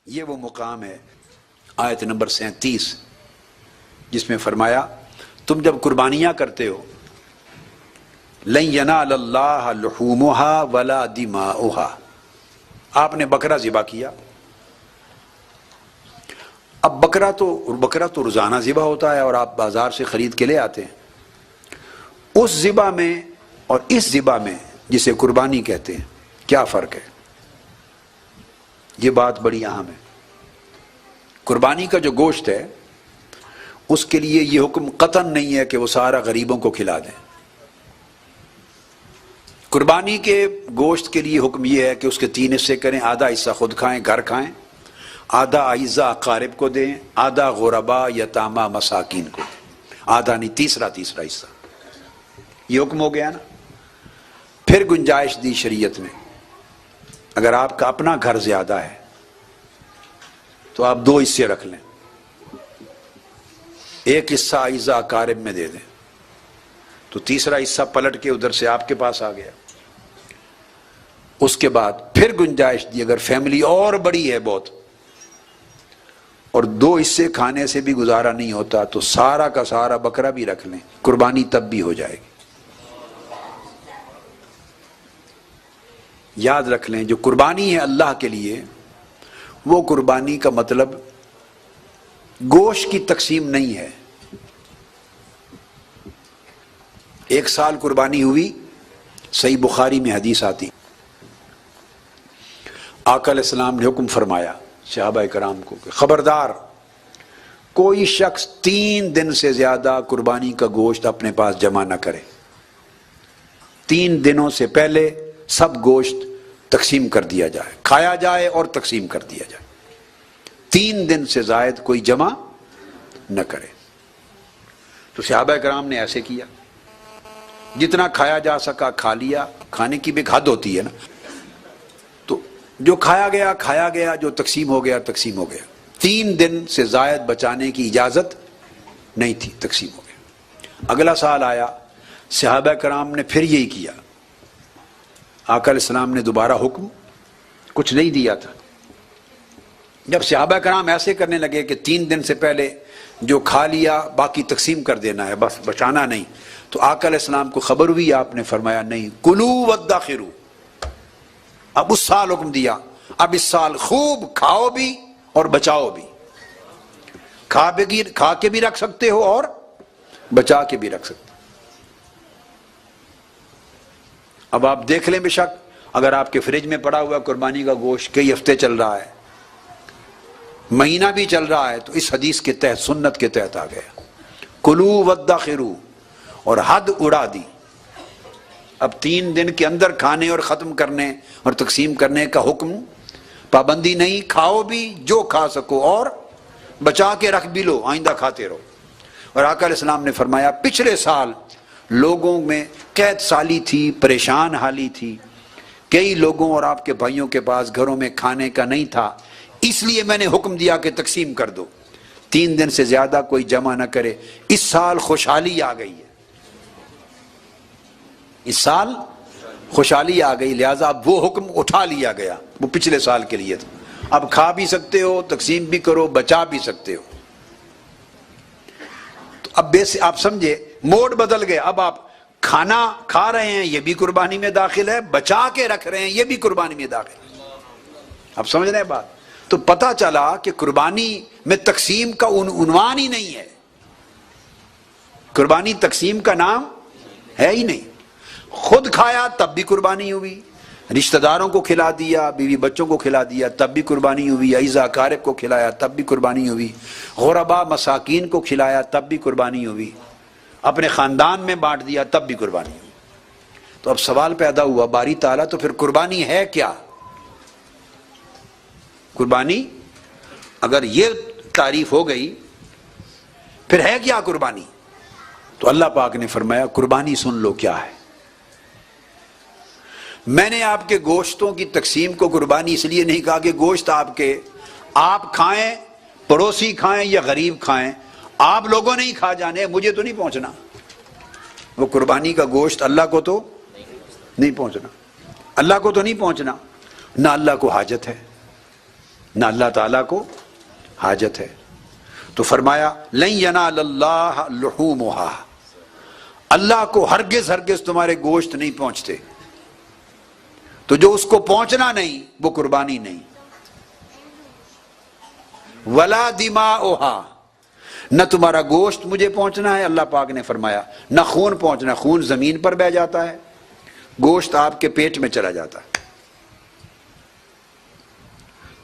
یہ وہ مقام ہے آیت نمبر 37 جس میں فرمایا تم جب قربانیاں کرتے ہو لن ینال اللہ لحومها ولا دماؤها، آپ نے بکرا ذبح کیا. اب بکرا تو روزانہ ذبح ہوتا ہے اور آپ بازار سے خرید کے لے آتے ہیں. اس ذبح میں اور اس ذبح میں جسے قربانی کہتے ہیں کیا فرق ہے؟ یہ بات بڑی اہم ہے. قربانی کا جو گوشت ہے اس کے لیے یہ حکم قطعاً نہیں ہے کہ وہ سارا غریبوں کو کھلا دیں. قربانی کے گوشت کے لیے حکم یہ ہے کہ اس کے 3 حصے کریں، آدھا حصہ خود کھائیں، گھر کھائیں، آدھا اعزاء اقارب کو دیں، آدھا غربا یتامہ مساکین کو دیں، آدھا نہیں تیسرا حصہ. یہ حکم ہو گیا نا. پھر گنجائش دی شریعت نے، اگر آپ کا اپنا گھر زیادہ ہے تو آپ 2 حصے رکھ لیں، ایک حصہ اعزاء اقارب میں دے دیں تو تیسرا حصہ پلٹ کے ادھر سے آپ کے پاس آ گیا. اس کے بعد پھر گنجائش دی اگر فیملی اور بڑی ہے بہت اور 2 حصے کھانے سے بھی گزارا نہیں ہوتا تو سارا کا سارا بکرا بھی رکھ لیں، قربانی تب بھی ہو جائے گی. یاد رکھ لیں جو قربانی ہے اللہ کے لیے وہ قربانی کا مطلب گوشت کی تقسیم نہیں ہے. 1 سال قربانی ہوئی، صحیح بخاری میں حدیث آتی، آقا علیہ السلام نے حکم فرمایا صحابہ کرام کو کہ خبردار کوئی شخص 3 دن سے زیادہ قربانی کا گوشت اپنے پاس جمع نہ کرے. 3 دنوں سے پہلے سب گوشت تقسیم کر دیا جائے، کھایا جائے اور تقسیم کر دیا جائے. 3 دن سے زائد کوئی جمع نہ کرے. تو صحابہ کرام نے ایسے کیا، جتنا کھایا جا سکا کھا لیا. کھانے کی بھی ایک حد ہوتی ہے نا، تو جو کھایا گیا، جو تقسیم ہو گیا تقسیم ہو گیا. 3 دن سے زائد بچانے کی اجازت نہیں تھی، تقسیم ہو گیا. اگلا سال آیا، صحابہ کرام نے پھر یہی کیا. آقا علیہ السلام نے دوبارہ حکم کچھ نہیں دیا تھا. جب صحابہ کرام ایسے کرنے لگے کہ 3 دن سے پہلے جو کھا لیا باقی تقسیم کر دینا ہے، بس بچانا نہیں، تو آقا علیہ السلام کو خبر ہوئی. آپ نے فرمایا نہیں، کلو وادخروا. اب اس سال حکم دیا، اب اس سال خوب کھاؤ بھی اور بچاؤ بھی. کھا کے بھی رکھ سکتے ہو اور بچا کے بھی رکھ سکتے. اب آپ دیکھ لیں، بے شک اگر آپ کے فریج میں پڑا ہوا قربانی کا گوشت کئی ہفتے چل رہا ہے، مہینہ بھی چل رہا ہے، تو اس حدیث کے تحت، سنت کے تحت آ گیا کلو وادخروا، اور حد اڑا دی. اب 3 دن کے اندر کھانے اور ختم کرنے اور تقسیم کرنے کا حکم، پابندی نہیں. کھاؤ بھی جو کھا سکو اور بچا کے رکھ بھی لو، آئندہ کھاتے رہو. اور آقا علیہ السلام نے فرمایا پچھلے سال لوگوں میں قحط سالی تھی، پریشان حالی تھی، کئی لوگوں اور آپ کے بھائیوں کے پاس گھروں میں کھانے کا نہیں تھا، اس لیے میں نے حکم دیا کہ تقسیم کر دو. 3 دن سے زیادہ کوئی جمع نہ کرے. اس سال خوشحالی آ گئی ہے، اس سال خوشحالی آ گئی، لہٰذا اب وہ حکم اٹھا لیا گیا، وہ پچھلے سال کے لیے تھا. اب کھا بھی سکتے ہو، تقسیم بھی کرو، بچا بھی سکتے ہو. تو اب آپ سمجھے موڈ بدل گئے. اب آپ کھانا کھا رہے ہیں یہ بھی قربانی میں داخل ہے، بچا کے رکھ رہے ہیں یہ بھی قربانی میں داخل ہے. اب سمجھ رہے ہیں بات؟ تو پتہ چلا کہ قربانی میں تقسیم کا عنوان ہی نہیں ہے. قربانی تقسیم کا نام ہے ہی نہیں. خود کھایا تب بھی قربانی ہوئی، رشتہ داروں کو کھلا دیا، بیوی بچوں کو کھلا دیا تب بھی قربانی ہوئی، اعزاء اقارب کو کھلایا تب بھی قربانی ہوئی، غربا مساکین کو کھلایا تب بھی قربانی ہوئی، اپنے خاندان میں بانٹ دیا تب بھی قربانی ہوئی. تو اب سوال پیدا ہوا باری تعالیٰ تو پھر قربانی ہے کیا؟ قربانی اگر یہ تعریف ہو گئی پھر ہے کیا قربانی؟ تو اللہ پاک نے فرمایا قربانی سن لو کیا ہے. میں نے آپ کے گوشتوں کی تقسیم کو قربانی اس لیے نہیں کہا کہ گوشت آپ کھائیں، پڑوسی کھائیں یا غریب کھائیں، آپ لوگوں نے ہی کھا جانے، مجھے تو نہیں پہنچنا. وہ قربانی کا گوشت اللہ کو تو نہیں پہنچنا، اللہ کو تو نہیں پہنچنا، نہ اللہ کو حاجت ہے. نہ اللہ تعالیٰ کو حاجت ہے۔ تو فرمایا لن ینال اللہ لحومہا، اللہ کو ہرگز ہرگز تمہارے گوشت نہیں پہنچتے، تو جو اس کو پہنچنا نہیں وہ قربانی نہیں۔ ولا دماؤہا، نہ تمہارا گوشت مجھے پہنچنا ہے، اللہ پاک نے فرمایا، نہ خون پہنچنا ہے، خون زمین پر بہہ جاتا ہے، گوشت آپ کے پیٹ میں چلا جاتا ہے،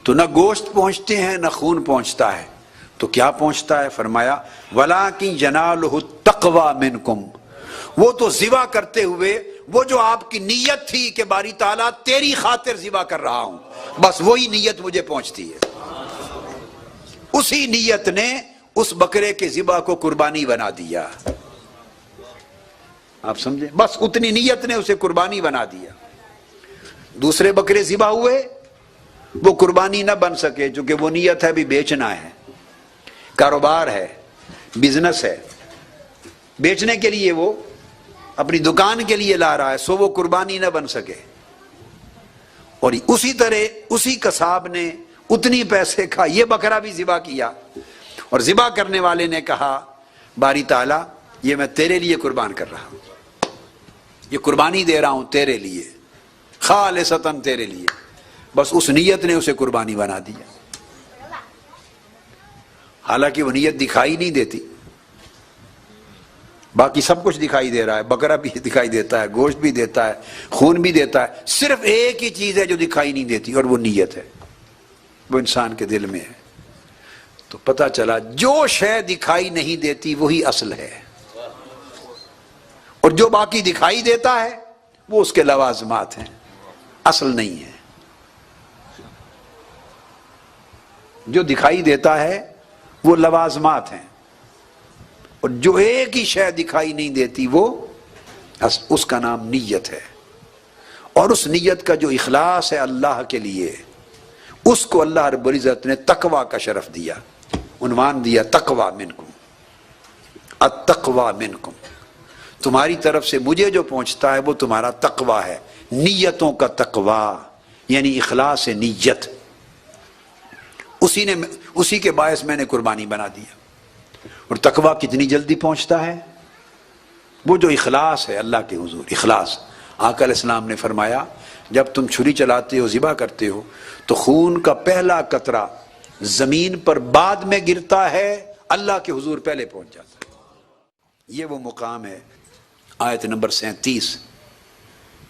تو نہ گوشت پہنچتے ہیں نہ خون پہنچتا ہے، تو کیا پہنچتا ہے؟ فرمایا وَلَٰكِن يَنَالُهُ التَّقْوَىٰ مِنْكُمْ، وہ تو ذبح کرتے ہوئے وہ جو آپ کی نیت تھی کہ باری تعالیٰ تیری خاطر ذبح کر رہا ہوں، بس وہی نیت مجھے پہنچتی ہے، اسی نیت نے اس بکرے کے ذبح کو قربانی بنا دیا۔ آپ سمجھیں، بس اتنی نیت نے اسے قربانی بنا دیا۔ دوسرے بکرے ذبح ہوئے وہ قربانی نہ بن سکے، چونکہ وہ نیت ہے بھی بیچنا ہے، کاروبار ہے، بزنس ہے، بیچنے کے لیے وہ اپنی دکان کے لیے لا رہا ہے، سو وہ قربانی نہ بن سکے۔ اور اسی طرح اسی قصاب نے اتنی پیسے کا یہ بکرا بھی ذبح کیا، اور ذبح کرنے والے نے کہا باری تعالیٰ یہ میں تیرے لیے قربان کر رہا ہوں، یہ قربانی دے رہا ہوں تیرے لیے، خالصتاً تیرے لیے، بس اس نیت نے اسے قربانی بنا دیا۔ حالانکہ وہ نیت دکھائی نہیں دیتی، باقی سب کچھ دکھائی دے رہا ہے، بکرا بھی دکھائی دیتا ہے، گوشت بھی دیتا ہے، خون بھی دیتا ہے، صرف ایک ہی چیز ہے جو دکھائی نہیں دیتی، اور وہ نیت ہے، وہ انسان کے دل میں ہے۔ تو پتہ چلا جو شے دکھائی نہیں دیتی وہی اصل ہے، اور جو باقی دکھائی دیتا ہے وہ اس کے لوازمات ہیں، اصل نہیں ہے۔ جو دکھائی دیتا ہے وہ لوازمات ہیں، اور جو ایک ہی شے دکھائی نہیں دیتی وہ اس کا نام نیت ہے، اور اس نیت کا جو اخلاص ہے اللہ کے لیے، اس کو اللہ رب العزت نے تقوی کا شرف دیا، عنوان دیا تقوی منکم، التقوی منکم، تمہاری طرف سے مجھے جو پہنچتا ہے وہ تمہارا تقوی ہے، نیتوں کا تقوی یعنی اخلاص نیت، اسی کے باعث میں نے قربانی بنا دیا۔ اور تقوی کتنی جلدی پہنچتا ہے؟ وہ جو اخلاص ہے اللہ کے حضور، اخلاص۔ آقا علیہ السلام نے فرمایا جب تم چھری چلاتے ہو، ذبح کرتے ہو، تو خون کا پہلا قطرہ زمین پر بعد میں گرتا ہے، اللہ کے حضور پہلے پہنچ جاتا ہے۔ یہ وہ مقام ہے آیت نمبر 37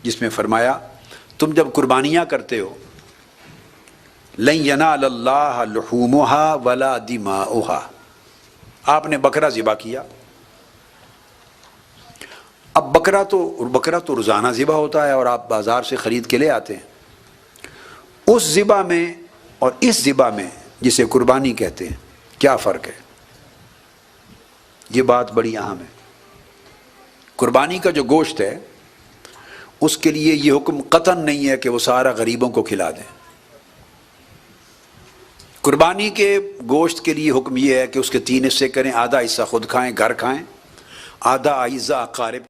جس میں فرمایا تم جب قربانیاں کرتے ہو لن ینال اللہ لحومہا ولا دماؤہا، آپ نے بکرا ذبح کیا، اب بکرا تو روزانہ ذبح ہوتا ہے اور آپ بازار سے خرید کے لے آتے ہیں، اس ذبح میں اور اس ذبح میں جسے قربانی کہتے ہیں کیا فرق ہے؟ یہ بات بڑی اہم ہے۔ قربانی کا جو گوشت ہے اس کے لیے یہ حکم قطعاً نہیں ہے کہ وہ سارا غریبوں کو کھلا دیں۔ قربانی کے گوشت کے لیے حکم یہ ہے کہ اس کے 3 حصے کریں، آدھا حصہ خود کھائیں، گھر کھائیں، آدھا حصہ اقارب